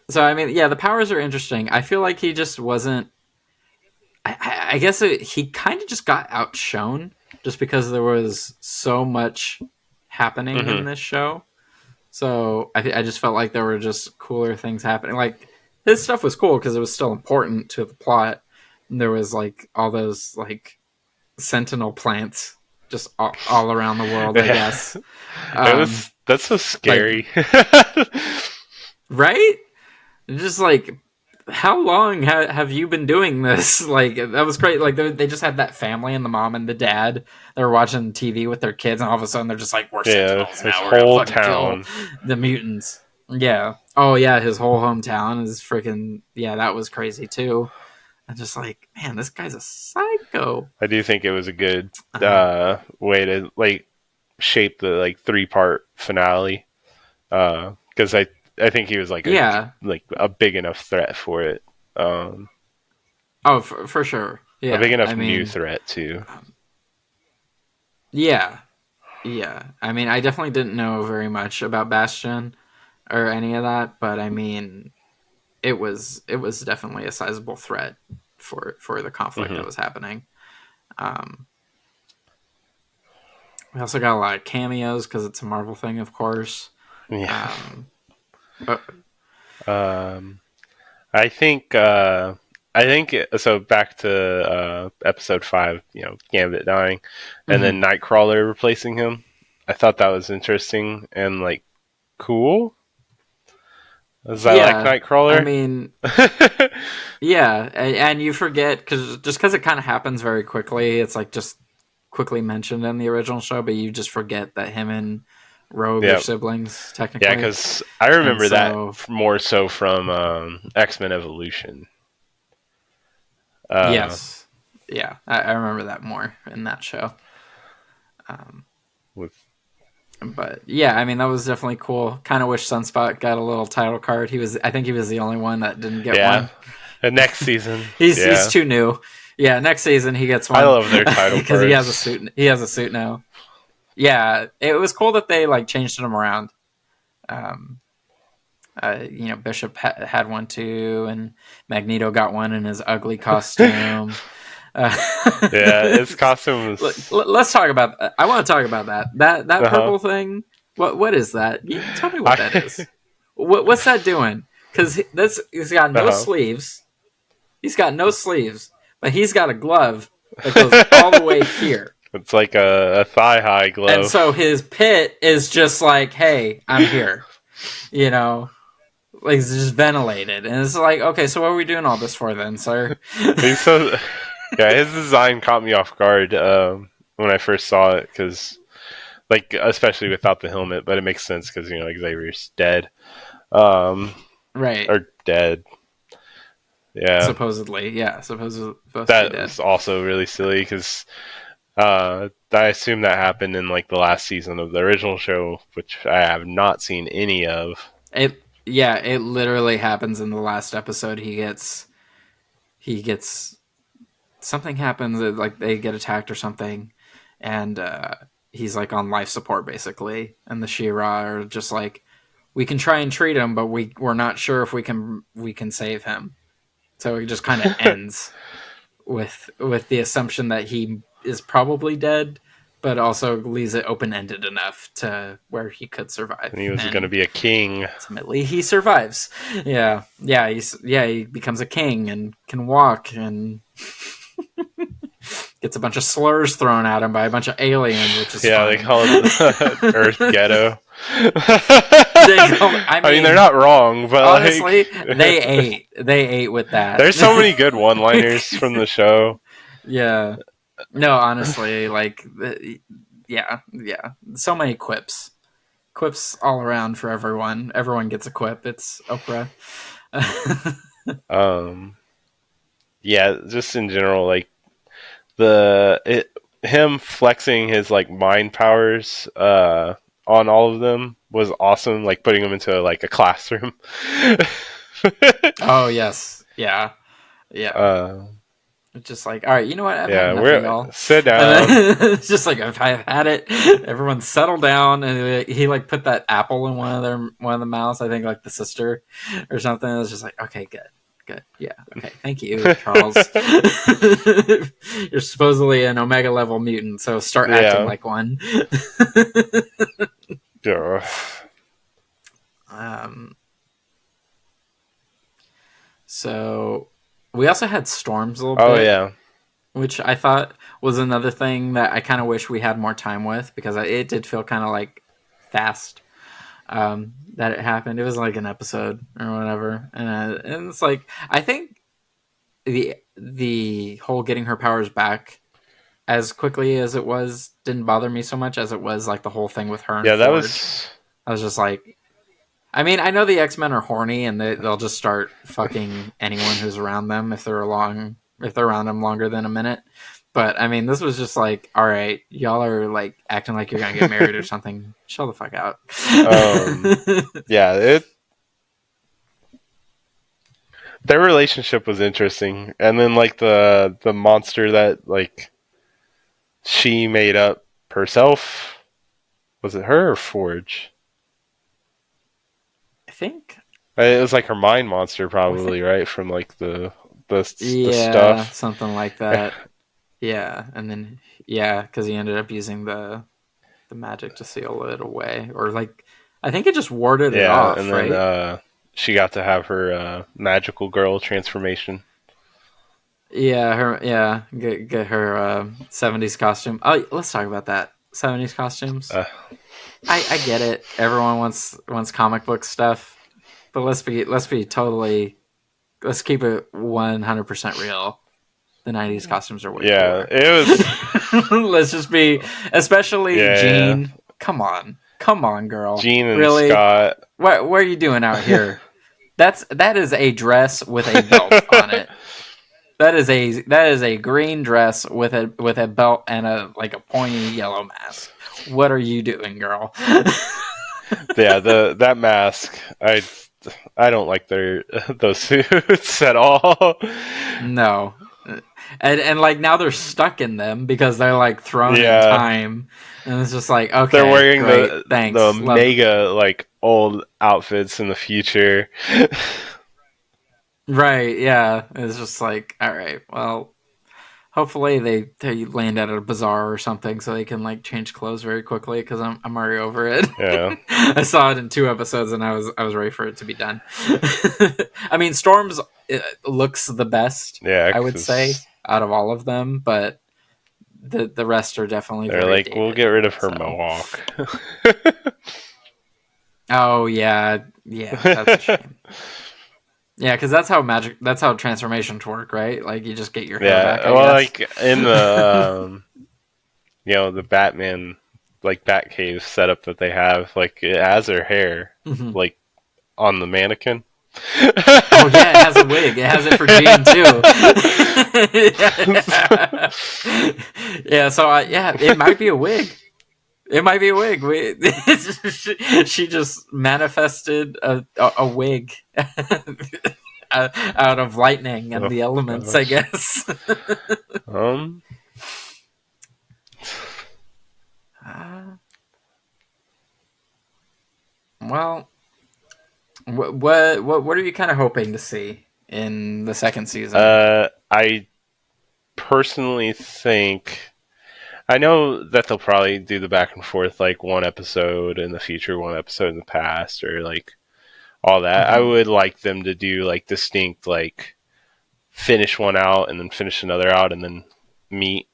so I mean, yeah, the powers are interesting. I feel like he just wasn't. I guess he kind of just got outshone just because there was so much happening Hmm. in this show. So I just felt like there were just cooler things happening. Like his stuff was cool because it was still important to the plot. And there was like all those like sentinel plants just all around the world, I Yeah, guess. it Um, was. That's so like, scary. right? Just like, how long have you been doing this? Like, that was great. Like, they just had that family and the mom and the dad. They were watching TV with their kids, and all of a sudden they're just like, we're Yeah, sentinels his now. We're gonna whole fucking kill town. the mutants. Yeah. Oh, yeah. His whole hometown is freaking. Yeah, that was crazy too. I'm just like, man, this guy's a psycho. I do think it was a good Um, way to like shape the like 3-part finale because I think he was yeah. like a big enough threat for it. Um, Oh, for sure. a big Yeah. I enough new mean, threat too. um, yeah. Yeah. I mean, I definitely didn't know very much about Bastion or any of that, but I mean, it was definitely a sizable threat for the conflict Hmm. that was happening. Um, we also got a lot of cameos because it's a Marvel thing, of course. Yeah. Um, but Um, I think so. Back to episode 5, Gambit dying, and then mhm. Nightcrawler replacing him. I thought that was interesting and like cool. Is that like Yeah, I Nightcrawler? mean, yeah, and you forget because it kind of happens very quickly. It's like just quickly mentioned in the original show, but you just forget that him and Rogue are Yeah, siblings yeah, technically, because I and remember that so more so from X-Men Evolution. Uh, yes, yeah, I remember that more in that show. Um, with but yeah, I mean that was definitely cool. Kind of wish Sunspot got a little title card. I think he was the only one that didn't get yeah, one. the next season, He's yeah, too new. Yeah, next season he gets I one love their title because he has a cards. suit. He has a suit now. Yeah, it was cool that they like changed him around. Um, Bishop had one too, and Magneto got one in his ugly costume. Uh, Yeah, his costume was. let's talk about. I want to talk about that Uh huh. purple thing. What is that? Tell me what that I. is. What's that doing? Because this he's got Uh no huh. sleeves. He's got no sleeves, but he's got a glove that goes all the way here. It's like a thigh high And so glove. his pit is just like, hey, I'm here. You know, like it's just ventilated. And it's like, okay, so what are we doing all this for then, sir? He's so. Yeah, his design caught me off guard when I first saw it because, like, especially without the helmet, but it makes sense because Xavier's dead, um, Right. or dead. Yeah, Supposedly. Yeah, supposed to be that dead. was also really silly because I assume that happened in like the last season of the original show, which I have not seen any of. It literally happens in the last episode. He gets something happens, like they get attacked or something, and he's like on life support basically, and the She-Ra are just like, we can try and treat him, but we're not sure if we can save him. So it just kind of ends with the assumption that he is probably dead, but also leaves it open ended enough to where he could survive, And he was going to and be a king. ultimately he survives. He becomes a king and can walk and gets a bunch of slurs thrown at him by a bunch of aliens, which is Yeah, they fun. call it the Earth Ghetto. I I mean, they're mean, not wrong, but honestly, like, they ate with that. there's so many good one-liners from the show. Yeah. No, honestly, like, yeah, so many quips all around for everyone. Everyone gets a quip. It's Oprah. Um, yeah, just in general, like the it, him flexing his like mind powers on all of them was awesome. Like putting them into like a classroom. Oh yes, yeah, yeah. uh, It's just like, all right, you know what? I've had yeah, enough of we're y'all. sit And down. then it's just like, I've had it. Everyone settle down. And he like put that apple in one of the mouths. I think like the sister or something. It was just like, okay, good, good, yeah, okay, thank you, Charles. You're supposedly an Omega level mutant, so start acting Yeah. like one. Yeah. um, so we also had storms a little Oh bit, yeah. which I thought was another thing that I kind of wish we had more time with because it did feel kind of like fast that it happened. It was like an episode or whatever, and it's like I think the whole getting her powers back as quickly as it was didn't bother me so much as it was like the whole thing with her and Yeah, that Forge. was. I was just like, I mean, I know the X Men are horny and they'll just start fucking anyone who's around them if they're around them longer than a minute. But I mean, this was just like, all right, y'all are like acting like you're gonna get married or something. Chill the fuck out. um yeah, it their relationship was interesting. And then like the monster that like she made up herself. Was it her or Forge? I think, It was like her mind monster I think, probably, right? From like the yeah, stuff. something like that. Yeah, and then yeah, because he ended up using the magic to seal it away, or like I think it just warded it Yeah, and off, then right? she got to have her magical girl transformation. Yeah, get her 70s costume. Oh, let's talk about that. '70s costumes. Uh, I get it. Everyone wants comic book stuff, but let's keep it 100% real. The '90s costumes are way yeah, cooler. it was. Let's just be, especially Yeah, Jean. Come on, girl. Gene and Really? Scott. What are you doing out here? That is a dress with a belt on it. That is a green dress with a belt and a pointy yellow mask. What are you doing, girl? Yeah, that mask. I don't like their those suits at all. No. And like now they're stuck in them because they're like thrown in Yeah, time. And it's just like, they're okay, wearing great, the thanks. Love it. mega like old outfits in the future. Right, yeah. It's just like, all right, well, hopefully they land at a bazaar or something so they can like change clothes very quickly because I'm already over it. Yeah, I saw it in 2 episodes and I was ready for it to be done. I mean, Storm's looks the best, yeah, I would say, because out of all of them, but the rest are definitely they're very like, we'll get dated. rid of her So, mohawk. oh yeah, that's a shame. Yeah, because that's how transformations work, right? Like you just get your hair back, Yeah, I well, guess. like in the the Batman like Batcave setup that they have, like it has her hair Mhm. like on the mannequin. Oh yeah, it has a wig. It has it for Jean too. Yeah, so yeah, it might be a wig. It might be a wig. She just manifested a wig out of lightning and Oh the elements, I gosh. guess. Um. Uh, well, what are you kind of hoping to see in the second season? I personally think I know that they'll probably do the back and forth, like one episode in the future, one episode in the past, or like all that. I Hmm. would like them to do like distinct, like finish one out and then finish another out and then meet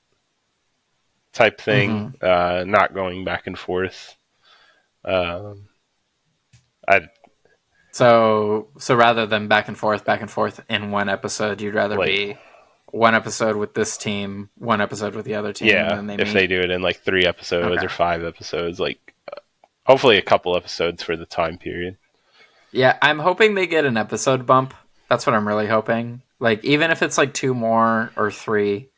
type thing. Hmm. Not going back and forth. Um, I So rather than back and forth in one episode, you'd rather like be one episode with this team, one episode with the other team, and yeah, then they if they meet. do it in like 3 episodes or Okay. 5 episodes, like hopefully a couple episodes for the time period. Yeah, I'm hoping they get an episode bump. That's what I'm really hoping. Like even if it's like two more or three,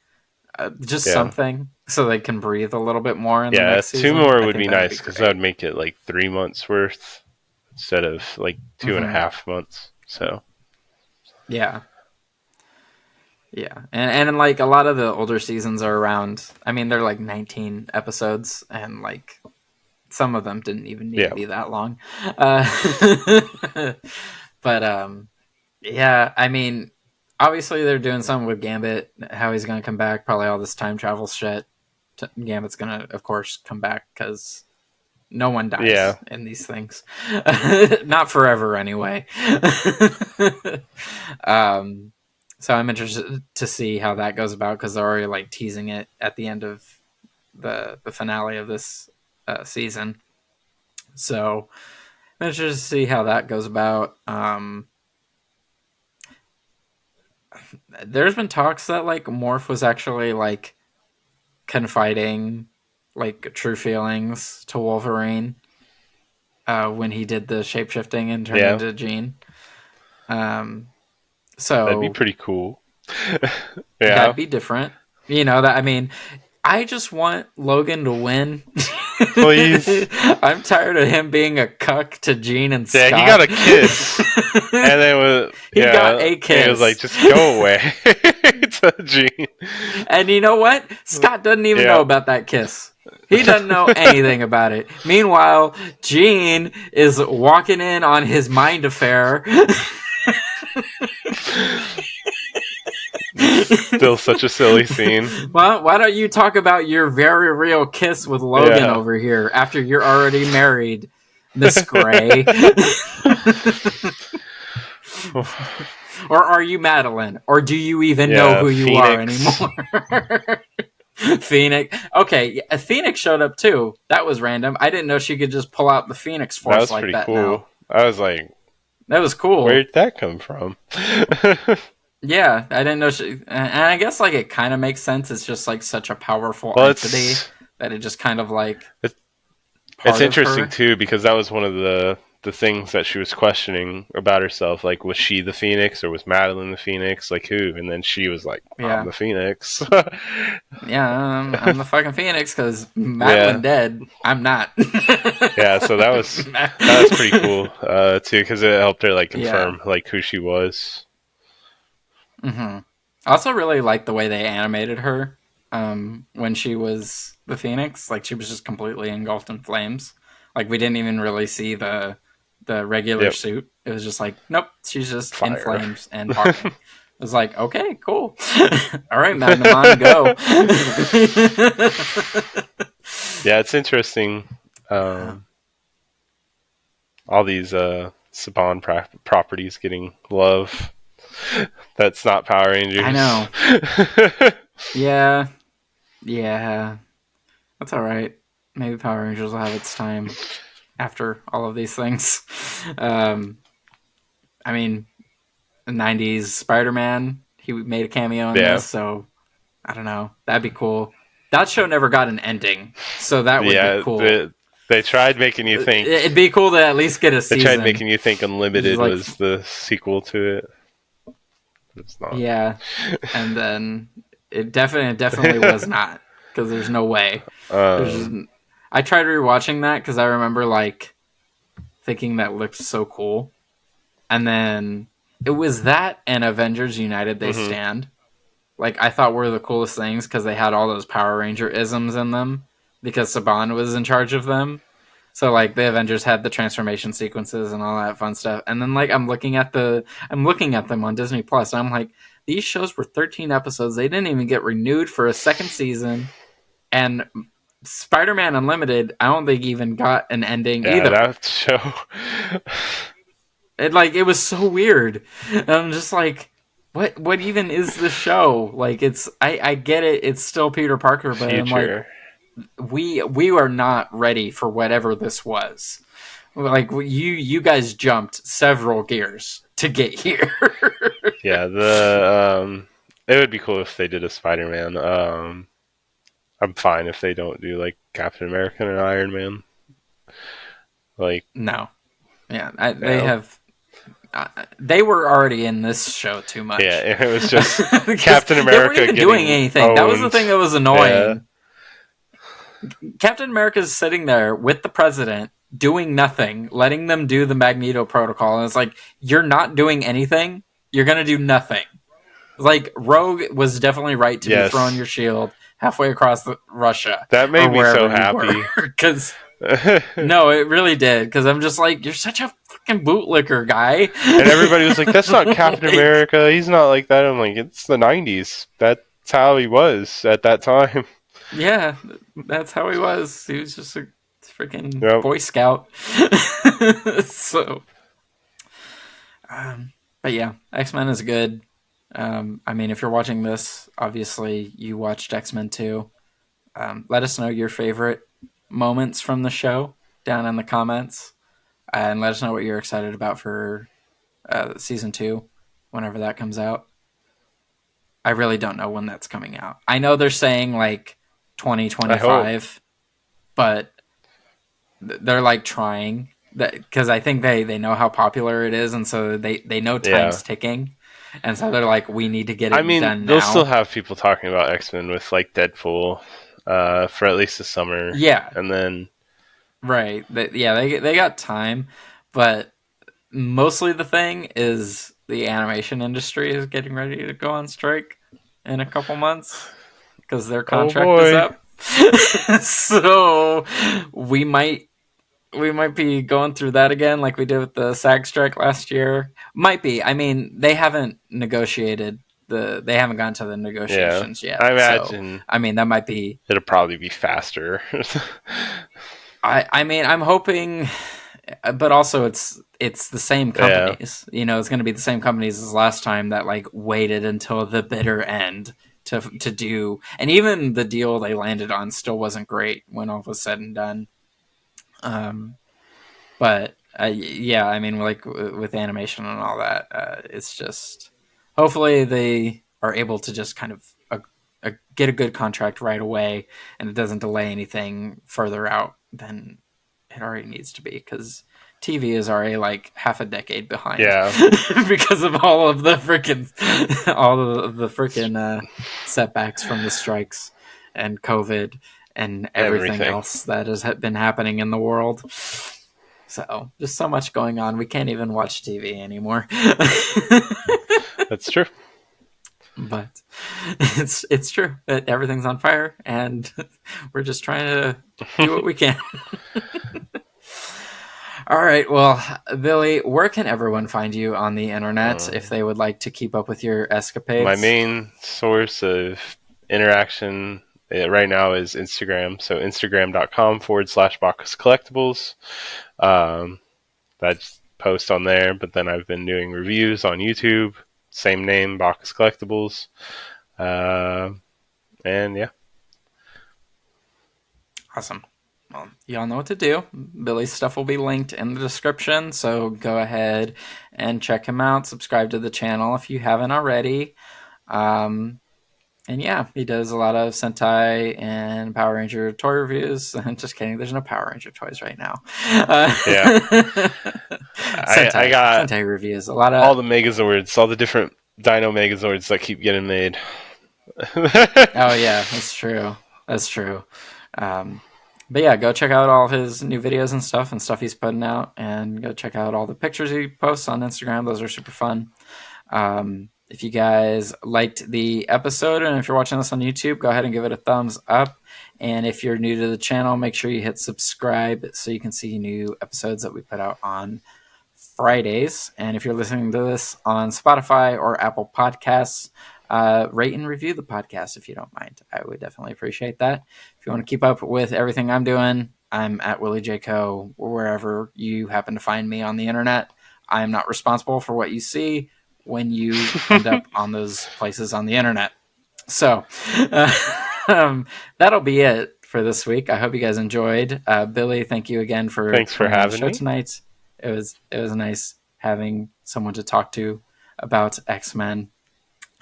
just Yeah. something so they can breathe a little bit more in the Yeah, next two season. more I would think be that would be nice because that great. would make it like 3 months worth instead of like two and a Hmm. half months. So Yeah. Yeah, and like a lot of the older seasons are around. I mean, they're like 19 episodes, and like some of them didn't even need to yeah, be that long. Uh, but yeah, I mean, obviously they're doing something with Gambit. How he's gonna come back? Probably all this time travel shit. Gambit's gonna, of course, come back because no one yeah, dies in these things, not forever anyway. um, so I'm interested to see how that goes about because they're already like teasing it at the end of the finale of this season. So I'm interested to see how that goes about. There's been talks that like Morph was actually like confiding like true feelings to Wolverine when he did the shapeshifting and turned yeah. into Jean. Um, That'd be so pretty cool. Yeah, that'd be different. You know that I mean, I just want Logan to win. please. I'm tired of him being a cuck to Jean and Yeah, he got Scott. a kiss, and then was He got yeah, a and he was like, kiss. "Just go away." To Gene. And you know what? Scott doesn't even know Yeah. about that kiss. He doesn't know anything about it. Meanwhile, Gene is walking in on his mind affair. Still such a silly scene. Well, why don't you talk about your very real kiss with Logan Yeah. over here after you're already married, Miss Gray? Or are you Madeline? Or do you even know Yeah, who you are Phoenix. anymore? Phoenix. Okay, a Phoenix showed up too. That was random. I didn't know she could just pull out the Phoenix That Force was like pretty that cool. now. I was like, That was cool. where'd that come from? Yeah, I didn't know she. And I guess like it kind of makes sense. It's just like such a powerful Well, entity that it just kind of like it's part of interesting her. too because that was one of the things that she was questioning about herself. Like, was she the Phoenix or was Madeline the Phoenix? Like, who? And then she was like, I'm Yeah, the Phoenix. yeah. I'm the fucking Phoenix because Madeline Yeah, dead. I'm not. yeah. So that was pretty cool too because it helped her like Yeah. confirm like who she was. Mm-hmm. I also really liked the way they animated her when she was the Phoenix. Like she was just completely engulfed in flames. Like we didn't even really see the regular Yep, suit. It was just like, nope, she's just in fire. flames and barking. It was like, okay, cool. All right, Magnamon, go. Yeah, it's interesting. Um, all these Saban properties getting love. That's not Power I Rangers. know. Yeah, yeah. That's all right. Maybe Power Rangers will have its time after all of these things. Um, I mean, the '90s Spider-Man, he made a cameo in Yeah, this, so I don't know. That'd be cool. That show never got an ending, so that would be yeah. cool. They tried making you think. It'd be cool to at least get a They tried season. making you think It's just Unlimited like, was the sequel to it. It's not. yeah, and then it definitely was not because there's no way. There's just, um, I tried rewatching that because I remember like thinking that looked so cool, and then it was that and Avengers United They hmm Stand. Like I thought were the coolest things because they had all those Power Ranger isms in them because Saban was in charge of them. So like the Avengers had the transformation sequences and all that fun stuff. And then like I'm looking at them on Disney Plus and I'm like, these shows were 13 episodes. They didn't even get renewed for a second season. And Spider-Man Unlimited, I don't think even got an ending Yeah, either. that show. It was so weird. And I'm just like, what even is the show? Like it's I get it, it's still Peter Parker, but I'm like, Future. we are not ready for whatever this was. Like you guys jumped several gears to get here. Yeah, the it would be cool if they did a Spider-Man. I'm fine if they don't do like Captain America and Iron Man. Like, No, yeah, they no. have. They were already in this show too much Yeah, it was just because Captain they weren't America even doing getting anything. That was the owned. thing that was Yeah, annoying. Captain America's sitting there with the president doing nothing, letting them do the Magneto protocol, and it's like you're not doing anything. You're gonna do nothing. Like Rogue was definitely right to be throwing yes. your shield halfway across Russia That or made me wherever so you were, happy. because And no, it really did. Because I'm just like, you're such a fucking bootlicker guy. everybody was like, "That's not Captain Like, America. He's not like that." I'm like, "It's the '90s. That's how he was at that time." yeah, that's how he was. He was just a freaking Yep. Boy Scout. So, but yeah, X Men is good. I mean, if you're watching this, obviously you watched X Men 2. Let us know your favorite moments from the show down in the comments, and let us know what you're excited about for season 2 whenever that comes out. I really don't know when that's coming out. I know they're saying like I hope. 2025, but they're like trying that because I think they know how popular it is, and so they know Yeah. time's ticking, and so they're like, we need to get I it mean, done they'll still now. have people talking about X Men with like Deadpool for at least the summer, Yeah, and then right. Yeah, they got time, but mostly the thing is the animation industry is getting ready to go on strike in a couple months because their oh contract is boy, up. So we might we might be going through that again like we did with the SAG strike last year. Might be. I mean, they haven't gone to the yeah. negotiations yet. I So, imagine I mean, that might be it'll probably be faster. I mean, I'm hoping, but also it's the same Yeah. companies. You know, it's going to be the same companies as last time that like waited until the bitter end to do, and even the deal they landed on still wasn't great when all was said and done. Um, but yeah, I mean, like with animation and all that, it's just hopefully they are able to just kind of get a good contract right away, and it doesn't delay anything further out than it already needs to be, because TV is already like half a decade behind Yeah, because of all of the freaking setbacks from the strikes and COVID and everything everything. else that has been happening in the world. So just so much going on, we can't even watch TV anymore. That's true. But it's true. Everything's on fire, and we're just trying to do what we can. All right. Well, Billy, where can everyone find you on the internet if Um, they would like to keep up with your my escapades? main source of interaction right now is Instagram. So Instagram.com/Baka's Collectibles. Um, I just post on there, but then I've been doing reviews on YouTube. Same name, Baka's Collectibles. Uh, and yeah. Awesome. Well, y'all know what to do. Billy's stuff will be linked in the description, so go ahead and check him out. Subscribe to the channel if you haven't already. Um, and yeah, he does a lot of Sentai and Power Ranger toy reviews. Just kidding, there's no Power Ranger toys right now. Yeah. I got Sentai reviews. A lot all of the Megazords, all the different Dino Megazords that keep getting made. oh yeah, that's true. That's true. Um, but yeah, go check out all his new videos and stuff he's putting out, and go check out all the pictures he posts on Instagram. Those are super fun. If you guys liked the episode, and if you're watching this on YouTube, go ahead and give it a thumbs up. And if you're new to the channel, make sure you hit subscribe so you can see new episodes that we put out on Fridays. And if you're listening to this on Spotify or Apple Podcasts, rate and review the podcast if you don't mind. I would definitely appreciate that. If you want to keep up with everything I'm doing, I'm at Willie J. Co. wherever you happen to find me on the internet. I'm not responsible for what you see when you end up on those places on the internet. So that'll be it for this week. I hope you guys enjoyed. Billy, thank you again for Thanks for coming on the having show me. tonight. It was nice having someone to talk to about X-Men.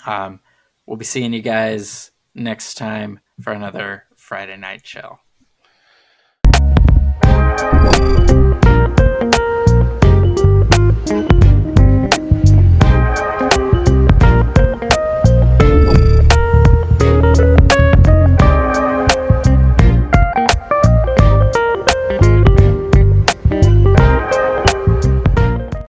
Um, we'll be seeing you guys next time for another Friday Night Chill.